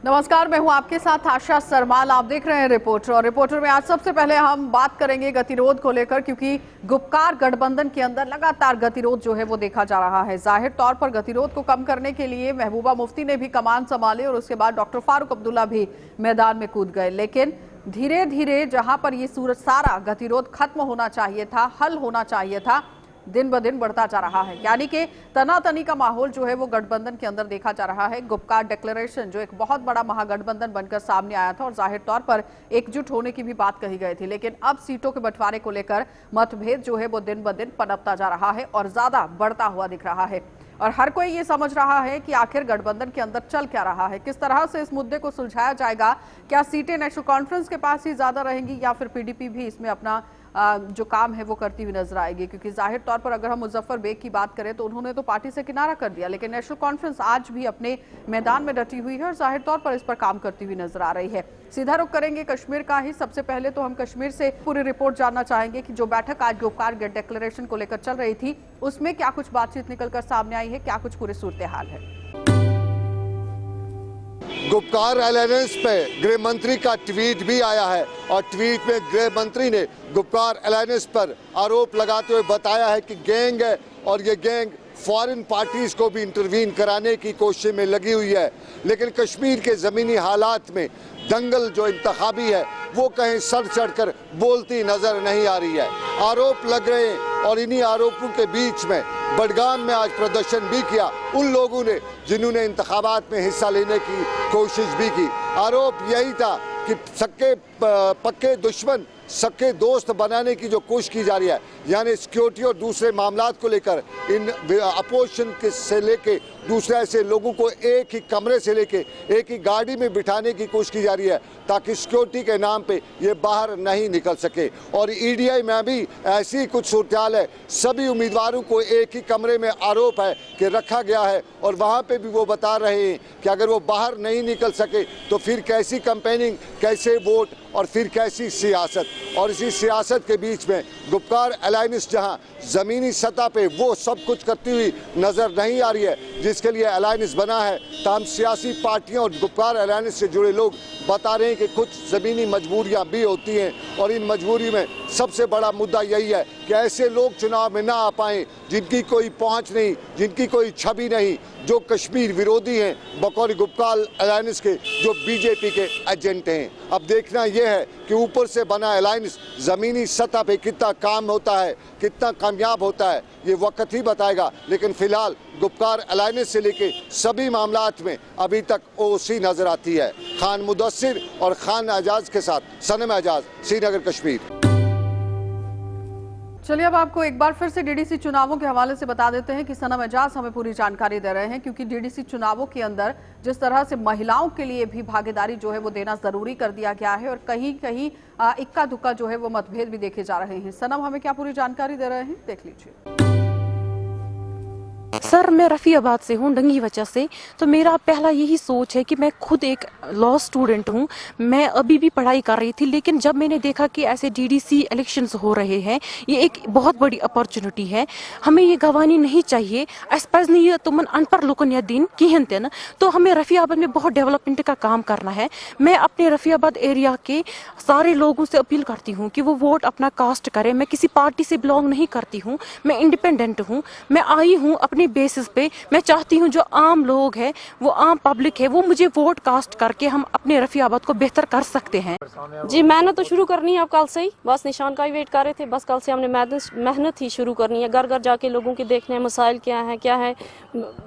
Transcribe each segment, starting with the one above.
नमस्कार, मैं हूं आपके साथ आशा सरमाल। आप देख रहे हैं रिपोर्टर। और रिपोर्टर में आज सबसे पहले हम बात करेंगे गतिरोध को लेकर, क्योंकि गुपकार गठबंधन के अंदर लगातार गतिरोध जो है वो देखा जा रहा है। जाहिर तौर पर गतिरोध को कम करने के लिए महबूबा मुफ्ती ने भी कमान संभाली और उसके बाद डॉक्टर फारूक अब्दुल्ला भी मैदान में कूद गए। लेकिन धीरे धीरे जहां पर ये सारा गतिरोध खत्म होना चाहिए था, हल होना चाहिए था, दिन ब दिन बढ़ता जा रहा है। यानी कि तनातनी का माहौल जो है वो गठबंधन के अंदर देखा जा रहा है। गुपकार डिक्लेरेशन जो एक बहुत बड़ा महागठबंधन बनकर सामने आया था और जाहिर तौर पर एकजुट होने की भी बात कही गई थी, लेकिन अब सीटों के बंटवारे को लेकर मतभेद जो है वो दिन ब दिन पनपता जा रहा है और ज्यादा बढ़ता हुआ दिख रहा है। और हर कोई ये समझ रहा है कि आखिर गठबंधन के अंदर चल क्या रहा है, किस तरह से इस मुद्दे को सुलझाया जाएगा। क्या सीटें नेशनल कॉन्फ्रेंस के पास ही ज्यादा रहेंगी या फिर पीडीपी भी इसमें अपना जो काम है वो करती हुई नजर आएगी। क्योंकि जाहिर तौर पर अगर हम मुजफ्फर बेग की बात करें तो उन्होंने तो पार्टी से किनारा कर दिया, लेकिन नेशनल कॉन्फ्रेंस आज भी अपने मैदान में डटी हुई है और जाहिर तौर पर इस पर काम करती हुई नजर आ रही है। सीधा रुख करेंगे कश्मीर का ही। सबसे पहले तो हम कश्मीर से पूरी रिपोर्ट जानना चाहेंगे कि जो बैठक आज गुपकार डिक्लेरेशन को लेकर चल रही थी उसमें क्या कुछ बातचीत निकलकर सामने आई है, क्या कुछ पूरी सूरत हाल है। गुपकार अलायंस पे गृह मंत्री का ट्वीट भी आया है और ट्वीट में गृह मंत्री ने गुपकार अलायंस पर आरोप लगाते हुए बताया है कि गैंग है और ये गैंग फॉरेन पार्टीज को भी इंटरवीन कराने की कोशिश में लगी हुई है। लेकिन कश्मीर के ज़मीनी हालात में दंगल जो इंतखाबी है वो कहीं सर चढ़कर बोलती नजर नहीं आ रही है। आरोप लग रहे हैं और इन्हीं आरोपों के बीच में बडगाम में आज प्रदर्शन भी किया उन लोगों ने जिन्होंने इंतखाबात में हिस्सा लेने की कोशिश भी की। आरोप यही था कि सक्के पक्के दुश्मन सक्के दोस्त बनाने की जो कोशिश की जा रही है, यानी सिक्योरिटी और दूसरे मामलात को लेकर इन अपोजिशन के से लेके दूसरे ऐसे लोगों को एक ही कमरे से लेके एक ही गाड़ी में बिठाने की कोशिश की जा रही है ताकि सिक्योरिटी के नाम पे ये बाहर नहीं निकल सके। और ईडीआई में भी ऐसी कुछ सूरत है, सभी उम्मीदवारों को एक ही कमरे में आरोप है कि रखा गया है और वहाँ पे भी वो बता रहे हैं कि अगर वो बाहर नहीं निकल सके तो फिर कैसी कैंपेनिंग, कैसे वोट और फिर कैसी सियासत। और इसी सियासत के बीच में गुपकार अलायंस जहां ज़मीनी सतह पे वो सब कुछ करती हुई नज़र नहीं आ रही है जिसके लिए अलायंस बना है, तमाम सियासी पार्टियों और गुपकार अलायंस से जुड़े लोग बता रहे हैं कि कुछ ज़मीनी मजबूरियां भी होती हैं और इन मजबूरी में सबसे बड़ा मुद्दा यही है कि ऐसे लोग चुनाव में ना आ पाएँ जिनकी कोई पहुँच नहीं, जिनकी कोई छवि नहीं, जो कश्मीर विरोधी हैं बकौल गुपकार अलायंस के, जो बीजेपी के एजेंट हैं। अब देखना यह है कि ऊपर से बना अलायंस ज़मीनी सतह पे कितना काम होता है, कितना कामयाब होता है, ये वक्त ही बताएगा। लेकिन फिलहाल गुपकार अलायंस से लेके सभी मामलात में अभी तक ओसी नजर आती है। खान मुदस्सिर और खान एजाज के साथ सनम एजाज, श्रीनगर, कश्मीर। चलिए अब आपको एक बार फिर से डीडीसी चुनावों के हवाले से बता देते हैं कि सनम एजाज हमें पूरी जानकारी दे रहे हैं, क्योंकि डीडीसी चुनावों के अंदर जिस तरह से महिलाओं के लिए भी भागीदारी जो है वो देना जरूरी कर दिया गया है और कहीं कहीं इक्का दुक्का जो है वो मतभेद भी देखे जा रहे हैं। सनम हमें क्या पूरी जानकारी दे रहे हैं, देख लीजिए। सर, मैं रफ़ियाबाद से हूँ, डंगी वजह से। तो मेरा पहला यही सोच है कि मैं खुद एक लॉ स्टूडेंट हूँ, मैं अभी भी पढ़ाई कर रही थी, लेकिन जब मैंने देखा कि ऐसे डीडीसी इलेक्शंस हो रहे हैं, ये एक बहुत बड़ी अपॉर्चुनिटी है, हमें ये गंवानी नहीं चाहिए। अस पज़ नहीं तुमन अनपढ़ लुकन या दिन कहें ते न, तो हमें रफ़ियाबाद में बहुत डेवलपमेंट का काम करना है। मैं अपने रफ़ियाबाद एरिया के सारे लोगों से अपील करती हूँ कि वो वोट अपना कास्ट करें। मैं किसी पार्टी से बिलोंग नहीं करती हूँ, मैं इंडिपेंडेंट हूँ। मैं आई हूँ अपने बेसिस पे, मैं चाहती हूँ जो आम लोग हैं, वो आम पब्लिक है, वो मुझे वोट कास्ट करके हम अपने रफ़ियाबाद को बेहतर कर सकते हैं। जी, मेहनत तो शुरू करनी है अब कल से ही, बस निशान का ही वेट कर रहे थे। बस कल से हमने मेहनत ही शुरू करनी है, घर घर जाके लोगों के देखने हैं मसाइल क्या है।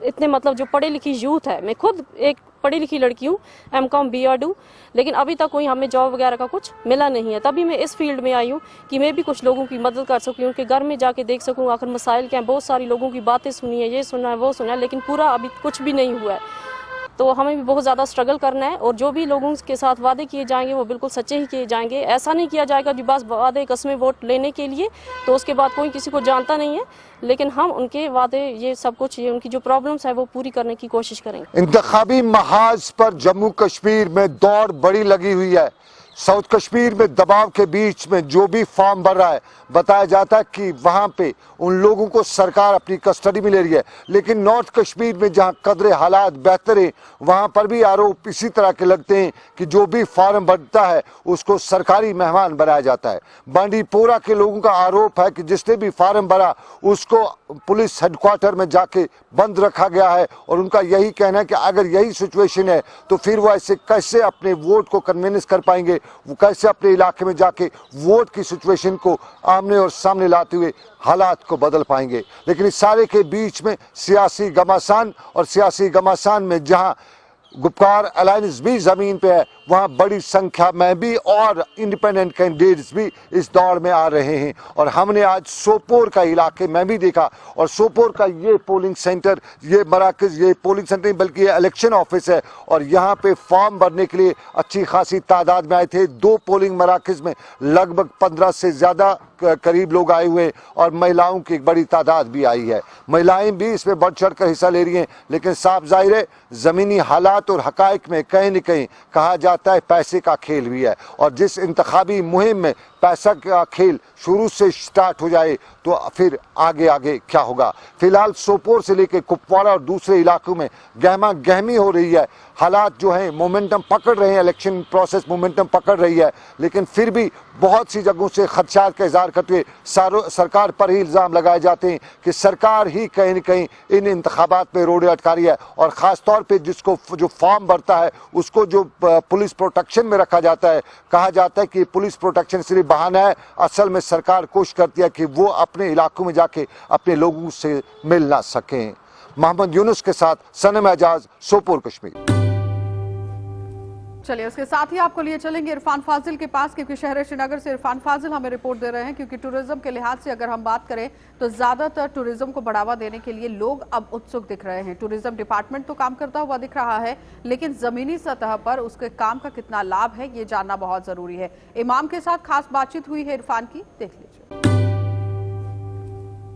इतने मतलब जो पढ़े लिखी यूथ है, मैं खुद एक पढ़ी लिखी लड़की हूँ, एमकॉम BEd हूँ, लेकिन अभी तक कोई हमें जॉब वगैरह का कुछ मिला नहीं है। तभी मैं इस फील्ड में आई हूँ कि मैं भी कुछ लोगों की मदद कर सकूँ, उनके घर में जाके देख सकूँ आखिर मसाइल क्या है। बहुत सारी लोगों की बातें सुनी है, ये सुना है, वो सुना है, लेकिन पूरा अभी कुछ भी नहीं हुआ है। तो हमें भी बहुत ज़्यादा स्ट्रगल करना है और जो भी लोगों के साथ वादे किए जाएंगे वो बिल्कुल सच्चे ही किए जाएंगे। ऐसा नहीं किया जाएगा कि बस वादे कस्में वोट लेने के लिए, तो उसके बाद कोई किसी को जानता नहीं है, लेकिन हम उनके वादे ये सब कुछ, ये उनकी जो प्रॉब्लम्स है वो पूरी करने की कोशिश करेंगे। इंतखाबी महाज पर जम्मू कश्मीर में दौड़ बड़ी लगी हुई है। साउथ कश्मीर में दबाव के बीच में जो भी फॉर्म भर रहा है, बताया जाता है कि वहां पे उन लोगों को सरकार अपनी कस्टडी में ले रही है। लेकिन नॉर्थ कश्मीर में जहां कदरे हालात बेहतर हैं, वहां पर भी आरोप इसी तरह के लगते हैं कि जो भी फॉर्म भरता है उसको सरकारी मेहमान बनाया जाता है। बांडीपोरा के लोगों का आरोप है कि जिसने भी फॉर्म भरा उसको पुलिस हेडक्वार्टर में जाके बंद रखा गया है, और उनका यही कहना है कि अगर यही सिचुएशन है तो फिर वो ऐसे कैसे अपने वोट को कन्विंस कर पाएंगे, वो कैसे अपने इलाके में जाके वोट की सिचुएशन को आमने और सामने लाते हुए हालात को बदल पाएंगे। लेकिन इस सारे के बीच में सियासी घमासान, और सियासी घमासान में जहां गुपकार अलायंस भी जमीन पे है, वहां बड़ी संख्या में भी और इंडिपेंडेंट कैंडिडेट्स भी इस दौड़ में आ रहे हैं। और हमने आज सोपोर का इलाके में भी देखा, और सोपोर का ये पोलिंग सेंटर, ये मराकज, ये पोलिंग सेंटर नहीं बल्कि ये इलेक्शन ऑफिस है, और यहाँ पे फॉर्म भरने के लिए अच्छी खासी तादाद में आए थे। 2 पोलिंग मराकज में लगभग 15 से ज्यादा करीब लोग आए हुए, और महिलाओं की एक बड़ी तादाद भी आई है। महिलाएं भी इसमें बढ़ चढ़ कर हिस्सा ले रही हैं, लेकिन साफ जाहिर है जमीनी हालात और हकाइक में कहीं न कहीं कहा जाता है पैसे का खेल भी है, और जिस इंतखाबी मुहिम में पैसा का खेल शुरू से स्टार्ट हो जाए तो फिर आगे आगे क्या होगा। फिलहाल सोपोर से लेकर कुपवाड़ा और दूसरे इलाकों में गहमा गहमी हो रही है। हालात जो हैं मोमेंटम पकड़ रहे हैं, इलेक्शन प्रोसेस मोमेंटम पकड़ रही है, लेकिन फिर भी बहुत सी जगहों से खदशात का इजहार करते हुए सरकार पर ही इल्ज़ाम लगाए जाते हैं कि सरकार ही कहीं न कहीं इन इंतखाबात में रोड़े अटका रही है, और ख़ास तौर पे जिसको जो फॉर्म भरता है उसको जो पुलिस प्रोटेक्शन में रखा जाता है। कहा जाता है कि पुलिस प्रोटेक्शन सिर्फ बहाना है, असल में सरकार कोशिश करती है कि वो अपने इलाकों में जाके अपने लोगों से मिल ना सकें। मोहम्मद यूनुस के साथ सनम एजाज, सोपोर कश्मीर। चलिए उसके साथ ही आपको लिए चलेंगे इरफान फाजिल के पास, क्योंकि शहर श्रीनगर से इरफान फाजिल हमें रिपोर्ट दे रहे हैं। क्योंकि टूरिज्म के लिहाज से अगर हम बात करें तो ज्यादातर टूरिज्म को बढ़ावा देने के लिए लोग अब उत्सुक दिख रहे हैं। टूरिज्म डिपार्टमेंट तो काम करता हुआ दिख रहा है, लेकिन जमीनी सतह पर उसके काम का कितना लाभ है ये जानना बहुत जरूरी है। इमाम के साथ खास बातचीत हुई है इरफान की, देख लीजिए।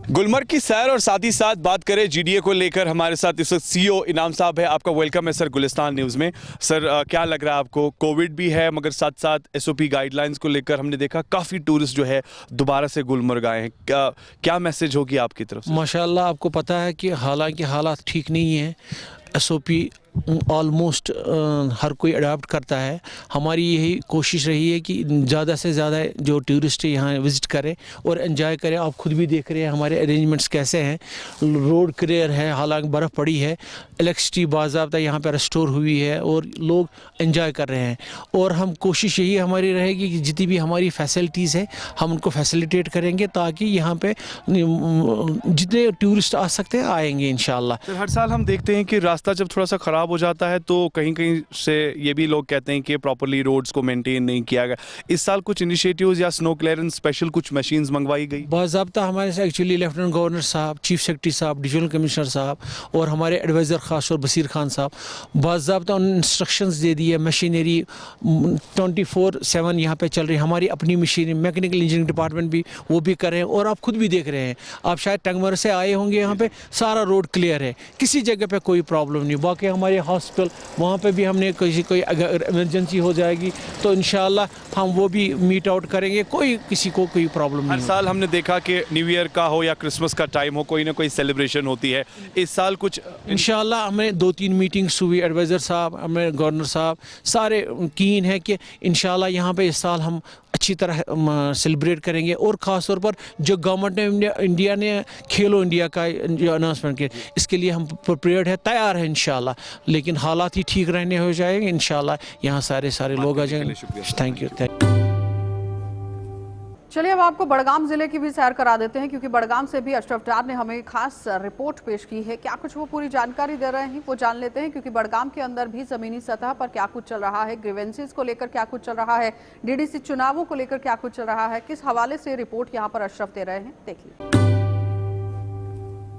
गुलमर्ग की सैर और साथ ही साथ बात करें जीडीए को लेकर, हमारे साथ इस वक्त सीईओ इनाम साहब है। आपका वेलकम है सर गुलिस्तान न्यूज़ में। सर क्या लग रहा है आपको? कोविड भी है मगर साथ साथ एसओपी गाइडलाइंस को लेकर हमने देखा काफ़ी टूरिस्ट जो है दोबारा से गुलमर्ग आए हैं। क्या मैसेज होगी आपकी तरफ से? माशाल्लाह आपको पता है कि हालांकि हालात ठीक नहीं है, एसओपी ऑलमोस्ट हर कोई अडॉप्ट करता है। हमारी यही कोशिश रही है कि ज़्यादा से ज़्यादा जो टूरिस्ट यहाँ विज़िट करें और एंजॉय करें। आप खुद भी देख रहे हैं हमारे अरेंजमेंट्स कैसे हैं, रोड क्लियर है, हालांकि बर्फ़ पड़ी है, इलेक्ट्रिसिटी बाज़ाब्ता यहाँ पर रिस्टोर हुई है और लोग एंजॉय कर रहे हैं। और हम कोशिश यही हमारी रहेगी कि जितनी भी हमारी फैसिलिटीज़ है हम उनको फैसिलिटेट करेंगे ताकि यहाँ पे जितने टूरिस्ट आ सकते हैं आएंगे इंशाल्लाह। सर हर साल हम देखते हैं कि रास्ता जब थोड़ा सा ख़राब हो जाता है तो कहीं कहीं से ये भी लोग कहते हैं कि प्रॉपरली रोड्स को मेंटेन नहीं किया गया। इस साल कुछ इनिशिएटिव्स या स्नो क्लियरेंस स्पेशल कुछ मशीन्स मंगवाई गई? बाज़ाब्ता हमारे से एक्चुअली लेफ्टिनेंट गवर्नर साहब, चीफ सेक्रेटरी साहब, डिविजनल कमिश्नर साहब और हमारे एडवाइज़र खास और बसीर खान साहब बाज़ाब्ता उन्होंने इंस्ट्रक्शंस दे दी है। मशीनरी 24/7 यहाँ पे चल रही है, हमारी अपनी मशीनरी, मैकेनिकल इंजीनियरिंग डिपार्टमेंट भी वो भी कर रहे हैं। और आप खुद भी देख रहे हैं, आप शायद टंगमर से आए होंगे, यहाँ पे सारा रोड क्लियर है, किसी जगह पे कोई प्रॉब्लम नहीं। बाकी हमारे हॉस्पिटल वहाँ पे भी हमने कोई अगर इमरजेंसी हो जाएगी तो इंशाल्लाह हम वो भी मीट आउट करेंगे, किसी को कोई प्रॉब्लम नहीं। हर साल हमने देखा कि न्यू ईयर का हो या क्रिसमस का टाइम हो, कोई ना कोई सेलिब्रेशन होती है। इस साल कुछ इंशाल्लाह हमें 2-3 मीटिंग्स हुई, एडवाइज़र साहब, हमें गवर्नर साहब सारे कीन है कि इंशाल्लाह यहाँ पे इस साल हम अच्छी तरह सेलिब्रेट करेंगे। और ख़ास तौर पर जो गवर्नमेंट ने इंडिया ने खेलो इंडिया का जो अनाउंसमेंट किया, इसके लिए हम प्रिपेयर्ड है, तैयार है इंशाल्लाह। लेकिन हालात ही ठीक रहने हो जाएंगे इंशाल्लाह, यहाँ सारे लोग आ जाएंगे। Thank you. चलिए अब आपको बड़गाम जिले की भी सैर करा देते हैं, क्योंकि बड़गाम से भी अशरफ डार ने हमें खास रिपोर्ट पेश की है। क्या कुछ वो पूरी जानकारी दे रहे हैं वो जान लेते हैं, क्योंकि बड़गाम के अंदर भी जमीनी सतह पर क्या कुछ चल रहा है, ग्रीवेंसेस को लेकर क्या कुछ चल रहा है, डीडीसी चुनावों को लेकर क्या कुछ चल रहा है, किस हवाले से रिपोर्ट यहाँ पर अशरफ दे रहे हैं, देखिए।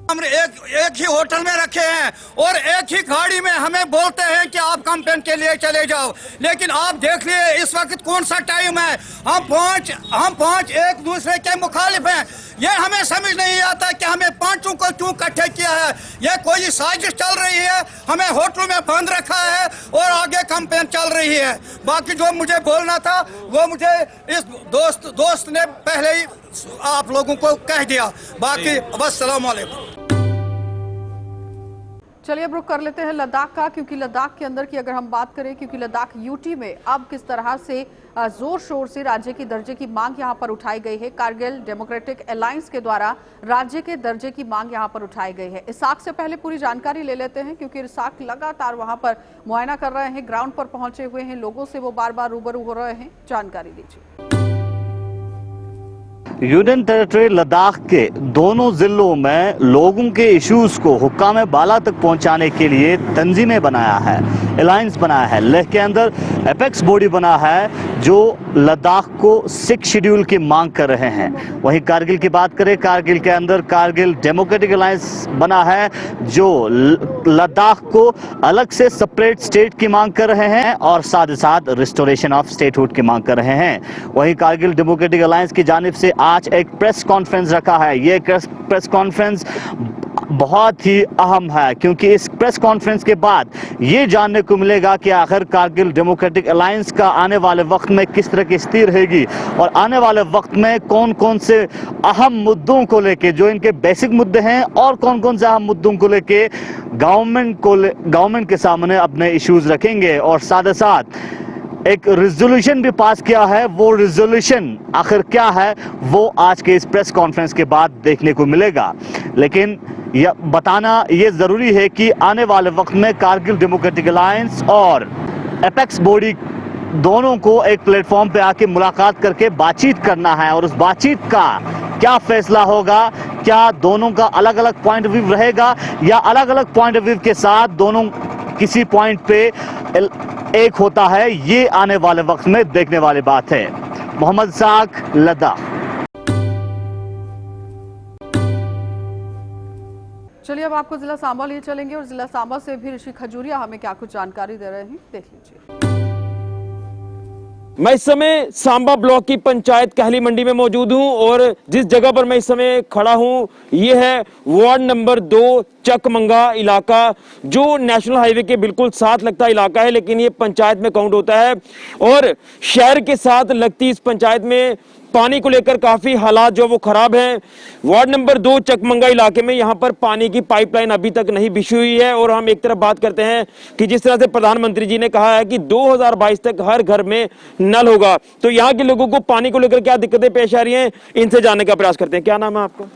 हम एक ही होटल में रखे हैं और एक ही गाड़ी में हमें बोलते हैं कि आप कैंपेन के लिए चले जाओ, लेकिन आप देख लिए इस वक्त कौन सा टाइम है। हम पांच एक दूसरे के मुखालिफ हैं। ये हमें समझ नहीं आता कि हमें पांचों को क्यों इकट्ठे किया है। ये कोई साजिश चल रही है, हमें होटलों में बंद रखा है और आगे कैंपेन चल रही है। बाकी जो मुझे बोलना था वो मुझे इस दोस्त ने पहले ही आप लोगों को कह दिया। बाकी बस सलाम वालेकुम। चलिए अब रुक कर लेते हैं लद्दाख का, क्योंकि लद्दाख के अंदर की अगर हम बात करें, क्योंकि लद्दाख यूटी में अब किस तरह से जोर शोर से राज्य के दर्जे की मांग यहां पर उठाई गई है। कारगिल डेमोक्रेटिक अलायंस के द्वारा राज्य के दर्जे की मांग यहां पर उठाई गई है। इसाक से पहले पूरी जानकारी ले लेते हैं, क्योंकि इसाक लगातार वहां पर मुआयना कर रहे हैं, ग्राउंड पर पहुंचे हुए हैं, लोगों से वो बार बार रूबरू हो रहे हैं। जानकारी दीजिए। यूनियन टेरिटरी लद्दाख के दोनों जिलों में लोगों के इश्यूज को हुक्काम बाला तक पहुंचाने के लिए तंजीमें बनाया है, अलायंस बनाया है। लेह के अंदर एपेक्स बॉडी बना है जो लद्दाख को 6 शेड्यूल की मांग कर रहे हैं। वहीं कारगिल की बात करें, कारगिल के अंदर कारगिल डेमोक्रेटिक अलायंस बना है जो लद्दाख को अलग से सेपरेट स्टेट की मांग कर रहे हैं और साथ ही साथ रिस्टोरेशन ऑफ स्टेटहुड की मांग कर रहे हैं। वहीं कारगिल डेमोक्रेटिक अलायंस की जानिब से आज एक प्रेस कॉन्फ्रेंस रखा है। ये प्रेस कॉन्फ्रेंस बहुत ही अहम है, क्योंकि इस प्रेस कॉन्फ्रेंस के बाद ये जानने को मिलेगा कि आखिर कारगिल डेमोक्रेटिक अलायंस का आने वाले वक्त में किस तरह की स्थिति रहेगी और आने वाले वक्त में कौन कौन से अहम मुद्दों को लेके, जो इनके बेसिक मुद्दे हैं, और कौन कौन से अहम मुद्दों को लेके गवर्नमेंट के सामने अपने इश्यूज रखेंगे। और साथ ही साथ एक रिजोल्यूशन भी पास किया है। वो रिजोल्यूशन आखिर क्या है वो आज के इस प्रेस कॉन्फ्रेंस के बाद देखने को मिलेगा। लेकिन यह बताना ये जरूरी है कि आने वाले वक्त में कारगिल डेमोक्रेटिक अलायंस और एपेक्स बॉडी दोनों को एक प्लेटफॉर्म पे आके मुलाकात करके बातचीत करना है और उस बातचीत का क्या फैसला होगा, क्या दोनों का अलग अलग पॉइंट ऑफ व्यू रहेगा या अलग अलग पॉइंट ऑफ व्यू के साथ दोनों किसी पॉइंट पे एक होता है, ये आने वाले वक्त में देखने वाली बात है। मोहम्मद साक, लद्दाख। चलिए अब आपको जिला सांबा लिए चलेंगे और जिला सांबा से भी ऋषि खजूरिया हमें क्या कुछ जानकारी दे रहे हैं, देख लीजिए। मैं इस समय सांबा ब्लॉक की पंचायत कहली मंडी में मौजूद हूं और जिस जगह पर मैं इस समय खड़ा हूं ये है वार्ड नंबर 2 चकमंगा इलाका, जो नेशनल हाईवे के बिल्कुल साथ लगता इलाका है, लेकिन ये पंचायत में काउंट होता है। और शहर के साथ लगती इस पंचायत में पानी को लेकर काफी हालात जो वो खराब हैं। वार्ड नंबर 2 चकमंगा इलाके में यहाँ पर पानी की पाइपलाइन अभी तक नहीं बिछी हुई है। और हम एक तरफ बात करते हैं कि जिस तरह से प्रधानमंत्री जी ने कहा है कि 2022 तक हर घर में नल होगा, तो यहाँ के लोगों को पानी को लेकर क्या दिक्कतें पेश आ रही हैं, इनसे जानने का प्रयास करते हैं। क्या नाम है आपका?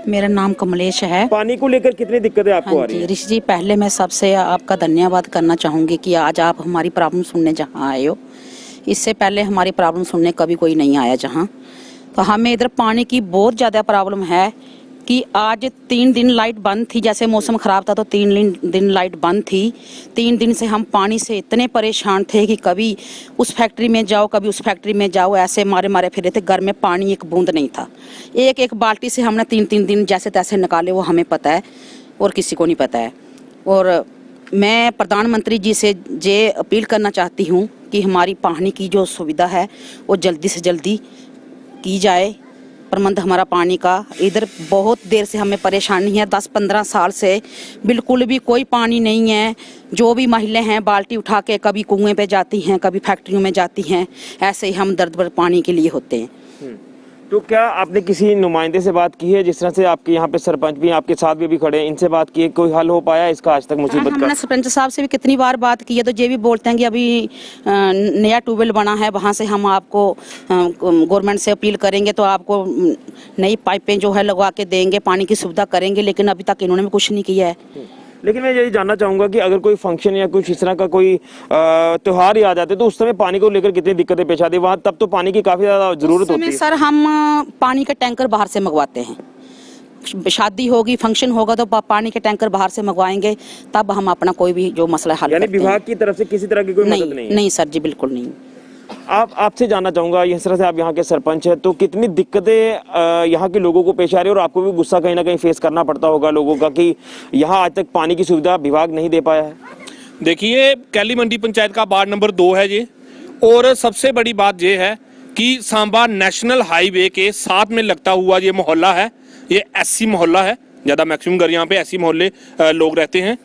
मेरा नाम कमलेश है। पानी को लेकर कितनी दिक्कतें आपको आ रही हैं? ऋषि जी, पहले मैं सबसे आपका धन्यवाद करना चाहूंगी कि आज आप हमारी प्रॉब्लम सुनने जहाँ आए हो। इससे पहले हमारी प्रॉब्लम सुनने कभी कोई नहीं आया जहाँ। तो हमें इधर पानी की बहुत ज़्यादा प्रॉब्लम है कि आज 3 दिन लाइट बंद थी। जैसे मौसम ख़राब था तो 3 दिन लाइट बंद थी। 3 दिन से हम पानी से इतने परेशान थे कि कभी उस फैक्ट्री में जाओ, कभी उस फैक्ट्री में जाओ, ऐसे मारे फिरे थे। घर में पानी एक बूंद नहीं था। एक बाल्टी से हमने 3 दिन जैसे तैसे निकाले, वो हमें पता है और किसी को नहीं पता है। और मैं प्रधानमंत्री जी से ये अपील करना चाहती हूँ कि हमारी पानी की जो सुविधा है वो जल्दी से जल्दी की जाए, प्रबंध हमारा पानी का। इधर बहुत देर से हमें परेशानी है, 10-15 साल से बिल्कुल भी कोई पानी नहीं है। जो भी महिलाएं हैं बाल्टी उठा के कभी कुएं पे जाती हैं, कभी फैक्ट्रियों में जाती हैं, ऐसे ही हम दर्द भर पानी के लिए होते हैं। तो क्या आपने किसी नुमाइंदे से बात की है? जिस तरह से आपके यहाँ पे सरपंच भी आपके साथ भी खड़े हैं, इनसे बात की है, कोई हल हो पाया इसका आज तक मुसीबत का? हमने सरपंच साहब से भी कितनी बार बात की है, तो ये भी बोलते हैं कि अभी नया ट्यूबवेल बना है, वहाँ से हम आपको गवर्नमेंट से अपील करेंगे तो आपको नई पाइपें जो है लगवा के देंगे, पानी की सुविधा करेंगे। लेकिन अभी तक इन्होंने भी कुछ नहीं किया है। लेकिन मैं यही जानना चाहूंगा कि अगर कोई फंक्शन या कुछ इस तरह का कोई त्योहार ही आ जाते तो उस समय पानी को लेकर कितनी दिक्कतें पेश आती वहाँ, तब तो पानी की काफी ज्यादा जरूरत होती है। सर, हम पानी के टैंकर बाहर से मंगवाते हैं। शादी होगी, फंक्शन होगा तो पानी के टैंकर बाहर से मंगवाएंगे, तब हम अपना कोई भी जो मसला हल करते हैं। विभाग की तरफ से किसी तरह की कोई मदद नहीं? नहीं सर जी, बिल्कुल नहीं। आपसे जानना चाहूँगा, इस तरह से आप यहाँ के सरपंच हैं, तो कितनी दिक्कतें यहाँ के लोगों को पेश आ रही है और आपको भी गुस्सा कहीं ना कहीं फेस करना पड़ता होगा लोगों का कि यहाँ आज तक पानी की सुविधा विभाग नहीं दे पाया है? देखिए, कैली मंडी पंचायत का वार्ड नंबर 2 है ये, और सबसे बड़ी बात ये है कि सांबा नेशनल हाईवे के साथ में लगता हुआ ये मोहल्ला है, ये एससी मोहल्ला है, ज़्यादा मैक्सिमम घर यहाँ पे एससी मोहल्ले लोग रहते हैं।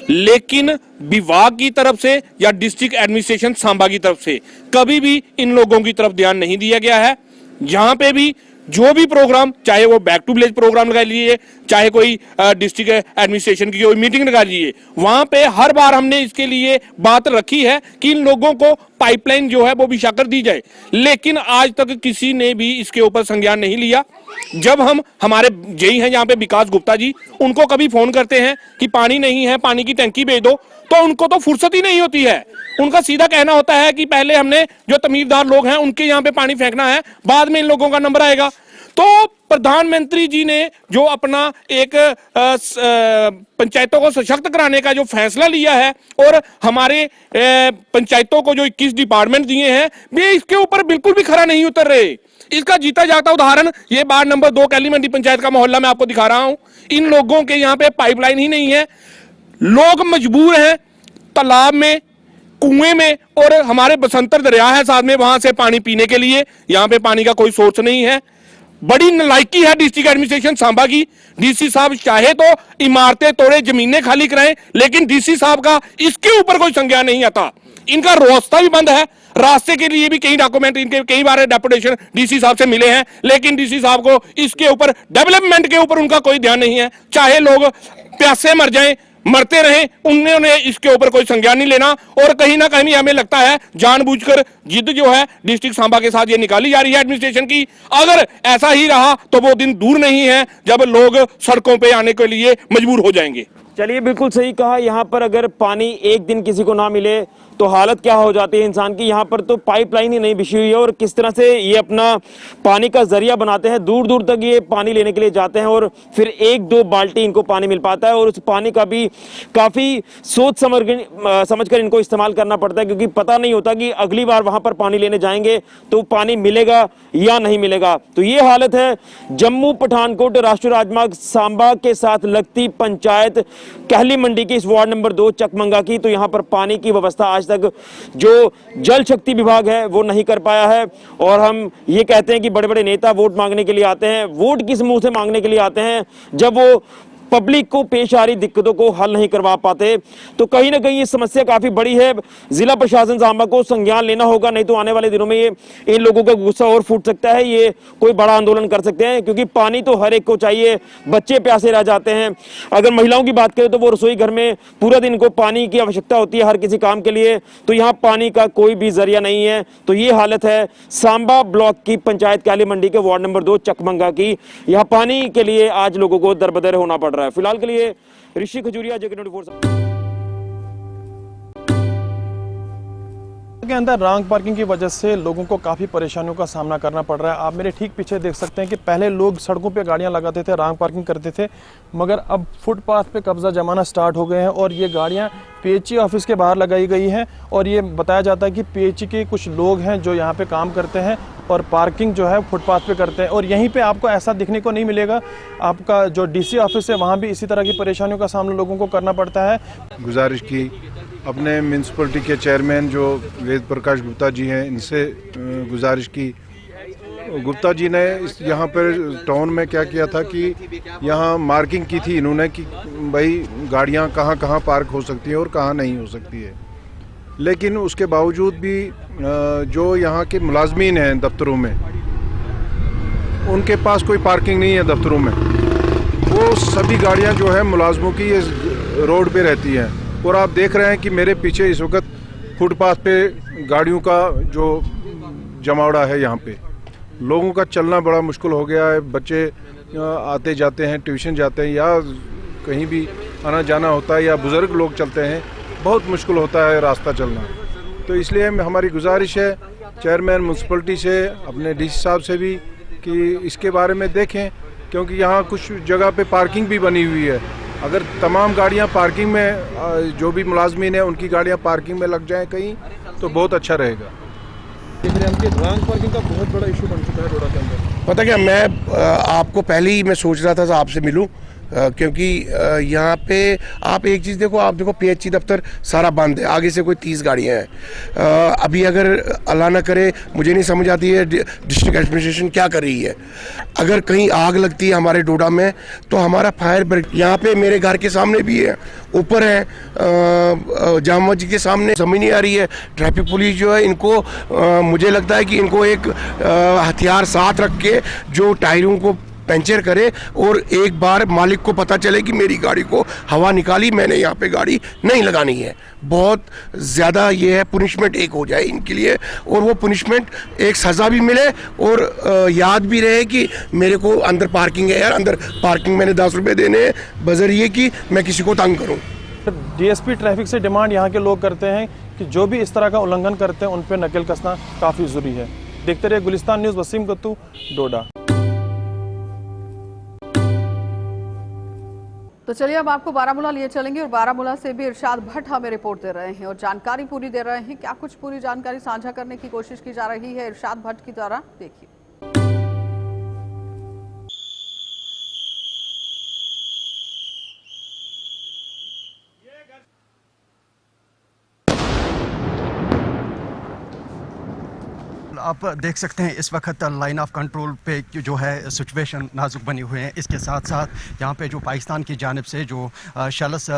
लेकिन विभाग की तरफ से या डिस्ट्रिक्ट एडमिनिस्ट्रेशन सांबा की तरफ से कभी भी इन लोगों की तरफ ध्यान नहीं दिया गया है। यहाँ पे भी जो भी प्रोग्राम, चाहे वो बैक टू विलेज प्रोग्राम लगा लीजिए, चाहे कोई डिस्ट्रिक्ट एडमिनिस्ट्रेशन की कोई मीटिंग लगा लीजिए, वहां पे हर बार हमने इसके लिए बात रखी है कि इन लोगों को पाइपलाइन जो है वो बिछाकर दी जाए, लेकिन आज तक किसी ने भी इसके ऊपर संज्ञान नहीं लिया। जब हम हमारे जेई हैं यहाँ पे विकास गुप्ता जी, उनको कभी फोन करते हैं कि पानी नहीं है, पानी की टंकी भेज दो, तो उनको तो फुर्सत ही नहीं होती है। उनका सीधा कहना होता है कि पहले हमने जो तमीरदार लोग हैं उनके यहाँ पे पानी फेंकना है, बाद में इन लोगों का नंबर आएगा। तो प्रधानमंत्री जी ने जो अपना एक पंचायतों को सशक्त कराने का जो फैसला लिया है और हमारे पंचायतों को जो 21 डिपार्टमेंट दिए हैं, वे इसके ऊपर बिल्कुल भी खरा नहीं उतर रहे। इसका जीता जाता उदाहरण ये वार्ड नंबर 2 कैली मंडी पंचायत का मोहल्ला मैं आपको दिखा रहा हूं। इन लोगों के यहाँ पे पाइपलाइन ही नहीं है, लोग मजबूर हैं तालाब में, कुएं में, और हमारे बसंतर दरिया है साथ में, वहां से पानी पीने के लिए यहाँ पे पानी का कोई सोर्स नहीं है। बड़ी नालायकी है डिस्ट्रिक्ट एडमिनिस्ट्रेशन सांबा की। डीसी साहब चाहे तो इमारतें तोड़े, जमीनें खाली कराएं, लेकिन डीसी साहब का इसके ऊपर कोई संज्ञान नहीं आता। इनका रास्ता भी बंद है, रास्ते के लिए भी कई डॉक्यूमेंट इनके कई बार डेपुटेशन डीसी साहब से मिले हैं, लेकिन डीसी साहब को इसके ऊपर डेवलपमेंट के ऊपर उनका कोई ध्यान नहीं है। चाहे लोग प्यासे मर जाएं, मरते रहे, उन्होंने इसके ऊपर कोई संज्ञान नहीं लेना। और कहीं ना कहीं हमें लगता है जानबूझकर जिद जो है डिस्ट्रिक्ट सांबा के साथ ये निकाली जा रही है एडमिनिस्ट्रेशन की। अगर ऐसा ही रहा तो वो दिन दूर नहीं है जब लोग सड़कों पे आने के लिए मजबूर हो जाएंगे। चलिए, बिल्कुल सही कहा। यहाँ पर अगर पानी एक दिन किसी को ना मिले तो हालत क्या हो जाती है इंसान की। यहाँ पर तो पाइपलाइन ही नहीं बिछी हुई है और किस तरह से ये अपना पानी का जरिया बनाते हैं, दूर दूर तक ये पानी लेने के लिए जाते हैं और फिर 1-2 बाल्टी इनको पानी मिल पाता है। और उस पानी का भी काफ़ी सोच समझकर इनको इस्तेमाल करना पड़ता है, क्योंकि पता नहीं होता कि अगली बार वहाँ पर पानी लेने जाएंगे तो पानी मिलेगा या नहीं मिलेगा। तो ये हालत है जम्मू पठानकोट राष्ट्रीय राजमार्ग सांबा के साथ लगती पंचायत कहली मंडी के इस वार्ड नंबर 2 चकमंगा की। तो यहाँ पर पानी की व्यवस्था आज तक जो जल शक्ति विभाग है वो नहीं कर पाया है। और हम ये कहते हैं कि बड़े बड़े नेता वोट मांगने के लिए आते हैं, वोट किस मुंह से मांगने के लिए आते हैं जब वो पब्लिक को पेश आ रही दिक्कतों को हल नहीं करवा पाते। तो कहीं ना कहीं ये समस्या काफी बड़ी है। जिला प्रशासन सांबा को संज्ञान लेना होगा, नहीं तो आने वाले दिनों में ये इन लोगों का गुस्सा और फूट सकता है। ये कोई बड़ा आंदोलन कर सकते हैं, क्योंकि पानी तो हर एक को चाहिए। बच्चे प्यासे रह जाते हैं। अगर महिलाओं की बात करें तो वो रसोई घर में पूरा दिन को पानी की आवश्यकता होती है हर किसी काम के लिए, तो यहाँ पानी का कोई भी जरिया नहीं है। तो ये हालत है सांबा ब्लॉक की पंचायत कैली मंडी के वार्ड नंबर 2 चकमंगा की। यहाँ पानी के लिए आज लोगों को दरबदर होना पड़ रहा है। फिलहाल के लिए ऋषि खजूरिया, JK24 के अंदर रॉन्ग पार्किंग की वजह से लोगों को काफ़ी परेशानियों का सामना करना पड़ रहा है। आप मेरे ठीक पीछे देख सकते हैं कि पहले लोग सड़कों पे गाड़ियां लगाते थे, रॉन्ग पार्किंग करते थे, मगर अब फुटपाथ पे कब्जा जमाना स्टार्ट हो गए हैं और ये गाड़ियां PHE ऑफिस के बाहर लगाई गई हैं। और ये बताया जाता है कि PHE के कुछ लोग हैं जो यहाँ पे काम करते हैं और पार्किंग जो है फुटपाथ पे करते हैं। और यहीं पे आपको ऐसा दिखने को नहीं मिलेगा। आपका जो DC ऑफिस है वहाँ भी इसी तरह की परेशानियों का सामना लोगों को करना पड़ता है। गुजारिश की अपने म्यूनसिपलिटी के चेयरमैन जो वेद प्रकाश गुप्ता जी हैं, इनसे गुजारिश की। गुप्ता जी ने यहाँ पर टाउन में क्या किया था कि यहाँ मार्किंग की थी इन्होंने कि भाई गाड़ियाँ कहाँ कहाँ पार्क हो सकती हैं और कहाँ नहीं हो सकती है। लेकिन उसके बावजूद भी जो यहाँ के मुलाजमीन हैं दफ्तरों में, उनके पास कोई पार्किंग नहीं है दफ्तरों में। वो सभी गाड़ियाँ जो है मुलाजमों की ये रोड पे रहती हैं। और आप देख रहे हैं कि मेरे पीछे इस वक्त फुटपाथ पे गाड़ियों का जो जमावड़ा है, यहाँ पे लोगों का चलना बड़ा मुश्किल हो गया है। बच्चे आते जाते हैं, ट्यूशन जाते हैं या कहीं भी आना जाना होता है, या बुज़ुर्ग लोग चलते हैं, बहुत मुश्किल होता है रास्ता चलना। तो इसलिए हमारी गुजारिश है चेयरमैन म्यूनसिपलिटी से, अपने DC साहब से भी कि इसके बारे में देखें, क्योंकि यहाँ कुछ जगह पे पार्किंग भी बनी हुई है। अगर तमाम गाड़ियाँ पार्किंग में, जो भी मुलाजमीन है उनकी गाड़ियाँ पार्किंग में लग जाएं कहीं, तो बहुत अच्छा रहेगा। देख रहे हैं हम कि रॉन्ग पार्किंग का बहुत बड़ा इशू बन चुका है डोडा के अंदर। पता क्या, मैं आपको पहले ही मैं सोच रहा था आपसे मिलूं, क्योंकि यहाँ पे आप एक चीज़ देखो, आप देखो पीएचई दफ्तर सारा बंद है, आगे से कोई 30 गाड़ियाँ हैं। अभी अगर अल्लाह ना करे, मुझे नहीं समझ आती है डिस्ट्रिक्ट एडमिनिस्ट्रेशन क्या कर रही है। अगर कहीं आग लगती है हमारे डोडा में तो हमारा फायर ब्रिगेड यहाँ पे मेरे घर के सामने भी है, ऊपर है जामा मस्जिद के सामने। समझ नहीं आ रही है ट्रैफिक पुलिस जो है, इनको मुझे लगता है कि इनको एक हथियार साथ रख के जो टायरों को पंचर करे और एक बार मालिक को पता चले कि मेरी गाड़ी को हवा निकाली, मैंने यहाँ पे गाड़ी नहीं लगानी है। बहुत ज़्यादा ये है, पुनिशमेंट एक हो जाए इनके लिए, और वो पुनिशमेंट एक सज़ा भी मिले और याद भी रहे कि मेरे को अंदर पार्किंग है यार, अंदर पार्किंग मैंने 10 रुपये देने हैं, बजरिए कि मैं किसी को तंग करूँ। डीएसपी ट्रैफिक से डिमांड यहाँ के लोग करते हैं कि जो भी इस तरह का उल्लंघन करते हैं उन पर नकेल कसना काफ़ी ज़रूरी है। देखते रहिए गुलिस्तान न्यूज़, वसीम गत्तू, डोडा। तो चलिए अब आपको बारामूला लिए चलेंगे और बारामूला से भी इरशाद भट्ट हमें रिपोर्ट दे रहे हैं और जानकारी पूरी दे रहे हैं। क्या कुछ पूरी जानकारी साझा करने की कोशिश की जा रही है इरशाद भट्ट की द्वारा, देखिए। आप देख सकते हैं इस वक्त लाइन ऑफ कंट्रोल पे जो है सिचुएशन नाजुक बनी हुई है। इसके साथ साथ यहाँ पे जो पाकिस्तान की जानिब से जो शेल्स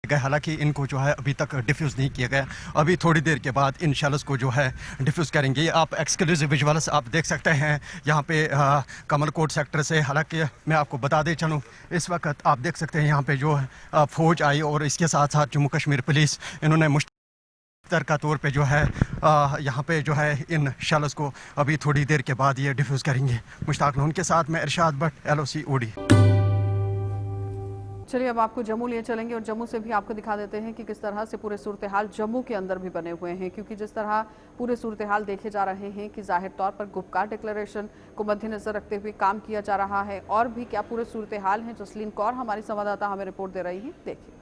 गए, हालांकि इनको जो है अभी तक डिफ्यूज़ नहीं किया गया। अभी थोड़ी देर के बाद इन शेल्स को जो है डिफ्यूज़ करेंगे। आप एक्सक्लूसिव विजुअल्स आप देख सकते हैं यहाँ पे कमल कोट सेक्टर से। हालांकि मैं आपको बता दे चलूँ, इस वक्त आप देख सकते हैं यहाँ पे जो फ़ौज आई और इसके साथ साथ जम्मू कश्मीर पुलिस, इन्होंने का तौर पे जो है यहाँ पे जो है इन शेल्स को अभी थोड़ी देर के बाद ये डिफ्यूज़ करेंगे। मुश्ताक लोन के साथ मैं इरशाद भट्ट, LOC OD। चलिए अब आपको जम्मू लिए चलेंगे और जम्मू से भी आपको दिखा देते हैं कि किस तरह से पूरे सूरत हाल जम्मू के अंदर भी बने हुए हैं, क्योंकि जिस तरह पूरे सूरत हाल देखे जा रहे हैं कि जाहिर तौर पर गुपकार डिक्लेरेशन को मद्देनजर रखते हुए काम किया जा रहा है। और भी क्या पूरे सूरत हाल है, जसलीन कौर हमारी संवाददाता हमें रिपोर्ट दे रही है, देखिए।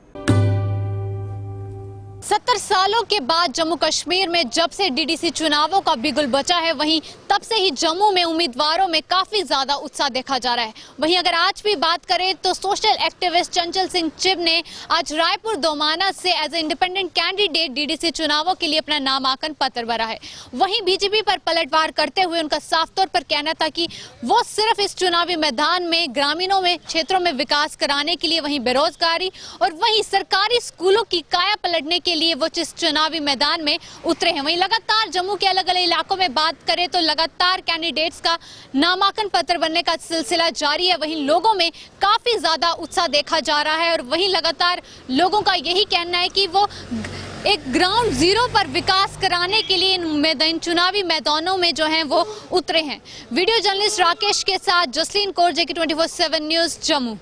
70 सालों के बाद जम्मू कश्मीर में जब से डीडीसी चुनावों का बिगुल बचा है, वहीं तब से ही जम्मू में उम्मीदवारों में काफी ज्यादा उत्साह देखा जा रहा है। वहीं अगर आज भी बात करें तो सोशल एक्टिविस्ट चंचल सिंह चिब ने आज रायपुर दोमाना से as a independent candidate DDC चुनावों के लिए अपना नामांकन पत्र भरा है। वहीं बीजेपी पर पलटवार करते हुए उनका साफ तौर पर कहना था कि वो सिर्फ इस चुनावी मैदान में ग्रामीणों में क्षेत्रों में विकास कराने के लिए, वहीं बेरोजगारी और वहीं सरकारी स्कूलों की काया पलटने के लिए वो इस चुनावी मैदान में उतरे हैं। वहीं लगातार जम्मू के अलग अलग इलाकों में बात करें तो लगातार कैंडिडेट्स का नामांकन पत्र बनने का सिलसिला जारी है। वहीं लोगों में काफी ज्यादा उत्साह देखा जा रहा है और वहीं लगातार लोगों का यही कहना है कि वो एक ग्राउंड जीरो पर विकास कराने के लिए इन चुनावी मैदानों में जो हैं वो उतरे हैं। वीडियो जर्नलिस्ट राकेश के साथ जसलीन कौर, JK 24/7 न्यूज, जम्मू।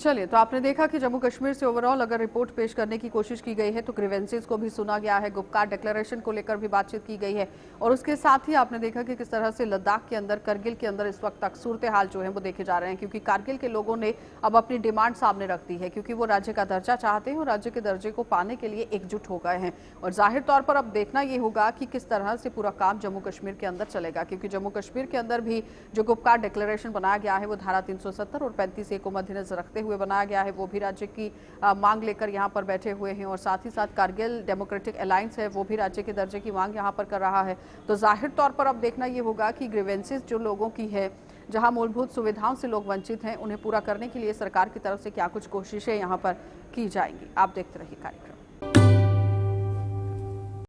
चलिए, तो आपने देखा कि जम्मू कश्मीर से ओवरऑल अगर रिपोर्ट पेश करने की कोशिश की गई है तो ग्रीवेंसेस को भी सुना गया है, गुपकार डिक्लेरेशन को लेकर भी बातचीत की गई है और उसके साथ ही आपने देखा कि किस तरह से लद्दाख के अंदर, करगिल के अंदर इस वक्त तक सूरत हाल जो है वो देखे जा रहे हैं, क्योंकि कारगिल के लोगों ने अब अपनी डिमांड सामने रख दी है, क्योंकि वो राज्य का दर्जा चाहते हैं और राज्य के दर्जे को पाने के लिए एकजुट हो गए हैं। और जाहिर तौर पर अब देखना ये होगा कि किस तरह से पूरा काम जम्मू कश्मीर के अंदर चलेगा, क्योंकि जम्मू कश्मीर के अंदर भी जो गुपकार डिक्लेरेशन बनाया गया है वो धारा 370 और 35A को मद्देनजर रखते हुए बनाया गया है। वो भी राज्य की मांग लेकर यहाँ पर बैठे हुए हैं और साथ ही साथ कारगिल डेमोक्रेटिक अलायंस है वो भी राज्य के दर्जे की मांग यहाँ पर कर रहा है। तो जाहिर तौर पर अब देखना ये होगा कि ग्रीवेंसेस जो लोगों की है, जहाँ मूलभूत सुविधाओं से लोग वंचित हैं, उन्हें पूरा करने के लिए सरकार की तरफ से क्या कुछ कोशिशें यहाँ पर की जाएंगी। आप देखते रहिए कार्यक्रम।